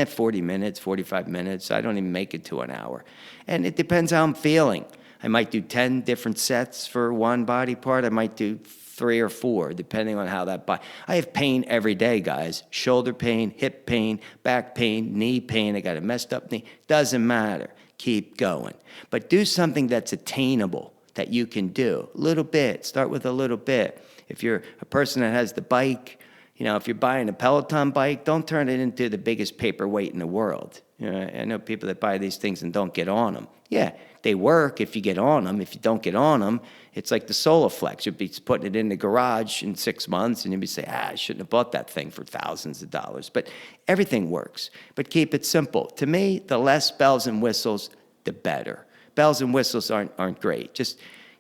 A: 40 minutes, 45 minutes. I don't even make it to an hour. And it depends how I'm feeling. I might do 10 different sets for one body part. I might do 3 or 4, depending on how that body. I have pain every day, guys. Shoulder pain, hip pain, back pain, knee pain. I got a messed up knee. Doesn't matter. Keep going. But do something that's attainable that you can do. A little bit. Start with a little bit. If you're a person that has the bike, if you're buying a Peloton bike, don't turn it into the biggest paperweight in the world. I know people that buy these things and don't get on them. Yeah, they work if you get on them. If you don't get on them, it's like the SolarFlex. You'll be putting it in the garage in 6 months, and you'll be saying, I shouldn't have bought that thing for thousands of dollars. But everything works. But keep it simple. To me, the less bells and whistles, the better. bells and whistles aren't great. Just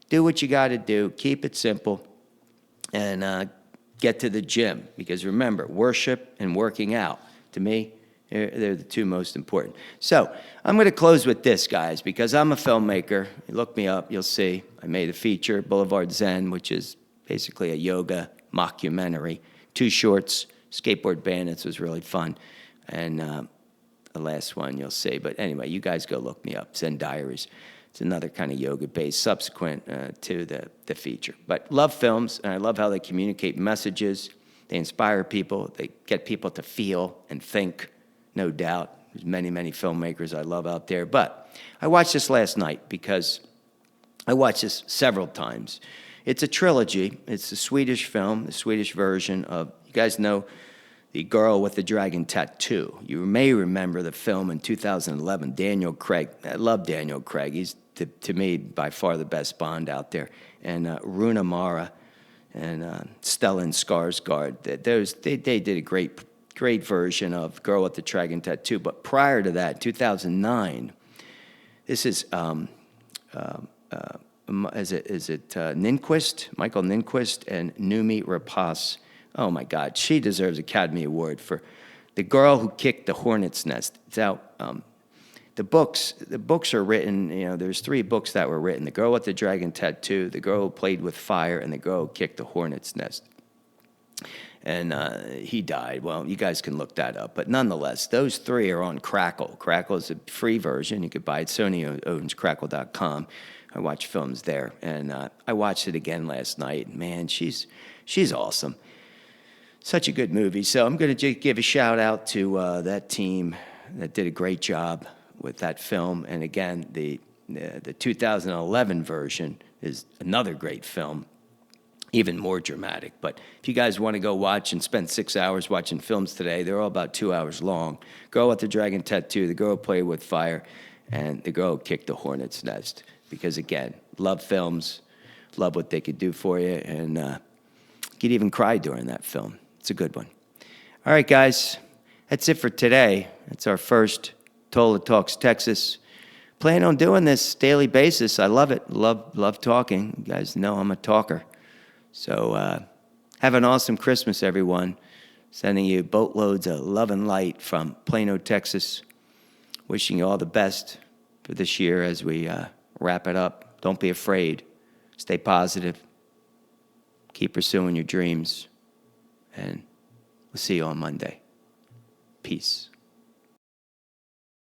A: do what you got to do. Keep it simple, and get to the gym. Because remember, worship and working out, to me, they're the two most important. So I'm going to close with this, guys, because I'm a filmmaker. You look me up, you'll see. I made a feature, Boulevard Zen, which is basically a yoga mockumentary. 2 shorts, Skateboard Bandits was really fun. And the last one you'll see. But anyway, you guys go look me up, Zen Diaries. It's another kind of yoga-based subsequent to the feature. But love films, and I love how they communicate messages. They inspire people. They get people to feel and think, no doubt. There's many, many filmmakers I love out there. But I watched this last night because I watched this several times. It's a trilogy. It's a Swedish film, the Swedish version of, you guys know, The Girl with the Dragon Tattoo. You may remember the film in 2011, Daniel Craig. I love Daniel Craig. He's, to me, by far the best Bond out there. And Rooney Mara and Stellan Skarsgård. They did a great version of Girl with the Dragon Tattoo. But prior to that, 2009, this is Nyqvist, Michael Nyqvist, and Noomi Rapace. Oh my God, she deserves Academy Award for The Girl Who Kicked the Hornet's Nest. It's out. The books are written. You know, there's 3 books that were written: The Girl with the Dragon Tattoo, The Girl Who Played with Fire, and The Girl Who Kicked the Hornet's Nest. And he died. Well, you guys can look that up. But nonetheless, those 3 are on Crackle. Crackle is a free version. You could buy it. Sony owns Crackle.com. I watch films there. And I watched it again last night. Man, she's awesome. Such a good movie. So I'm going to give a shout out to that team that did a great job with that film. And again, the 2011 version is another great film, even more dramatic. But if you guys want to go watch and spend 6 hours watching films today, they're all about 2 hours long. Girl with the Dragon Tattoo, The Girl Who Played with Fire, and The Girl Who Kicked the Hornet's Nest. Because again, love films, love what they could do for you, and you could even cry during that film. It's a good one. All right, guys, that's it for today. It's our first Tola Talks Texas. Plan on doing this daily basis. I love it. Love talking. You guys know I'm a talker. So have an awesome Christmas, everyone. Sending you boatloads of love and light from Plano, Texas. Wishing you all the best for this year as we wrap it up. Don't be afraid. Stay positive. Keep pursuing your dreams. And we'll see you on Monday. Peace.